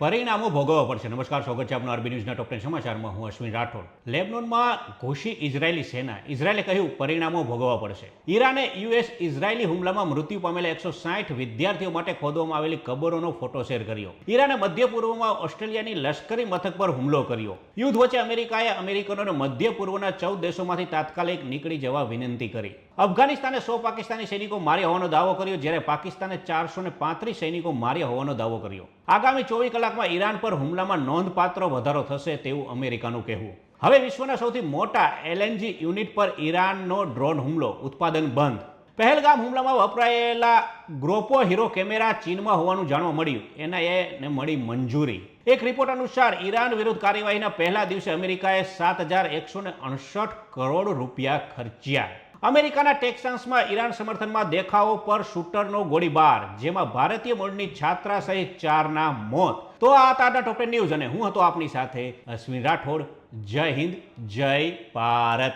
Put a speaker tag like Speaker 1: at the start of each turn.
Speaker 1: પરિણામો ભોગવવા પડશે. નમસ્કાર, સ્વાગત છે આપનું આરબી ન્યૂઝના ટોપ 10 સમાચારમાં. હું અશ્વિન રાઠોડ. લેબનોનમાં ઘૂસી ઇઝરાયેલી સેના. ઇઝરાયેલે કહ્યું પરિણામો ભોગવવા પડશે. ઈરાને યુએસ ઇઝરાયેલી હુમલામાં મૃત્યુ પામેલા 160 વિદ્યાર્થીઓ માટે ખોદવામાં આવેલી કબરોનો ફોટો શેર કર્યો. ઈરાને મધ્ય પૂર્વમાં ઓસ્ટ્રેલિયાની લશ્કરી મથક પર હુમલો કર્યો. યુદ્ધ વચ્ચે અમેરિકાએ અમેરિકનોને મધ્ય પૂર્વના 14 દેશોમાંથી તાત્કાલિક નીકળી જવા વિનંતી કરી. અફઘાનિસ્તાને 100 પાકિસ્તાની સૈનિકો માર્યા હોવાનો દાવો કર્યો, જ્યારે પાકિસ્તાને 435 સૈનિકો માર્યા હોવાનો દાવો કર્યો. આગામી 24 કલાકમાં ઈરાન પર હુમલામાં નોંધપાત્ર વધારો થશે તેવું અમેરિકાનું કહેવું. હવે વિશ્વના સૌથી મોટા એલએનજી યુનિટ પર ઈરાનનો ડ્રોન હુમલો, ઉત્પાદન બંધ. પહેલગામ હુમલામાં વપરાયેલા ગ્રોપો હીરો કેમેરા ચીનમાં હોવાનું જાણવા મળ્યું. એનઆઈએને મળી મંજૂરી. એક રિપોર્ટ અનુસાર ઈરાન વિરુદ્ધ કાર્યવાહીના પહેલા દિવસે અમેરિકાએ 7,168 કરોડ રૂપિયા ખર્ચ્યા. અમેરિકાના ટેક્સાસમાં ઈરાન સમર્થનમાં દેખાવો પર શૂટરનો ગોળીબાર, જેમાં ભારતીય મૂળની છાત્રા સહિત 4ના મોત. તો આ હતા ટોપ 10 ન્યૂઝ અને હું હતો આપની સાથે અશ્વિન રાઠોડ. જય હિન્દ, જય ભારત.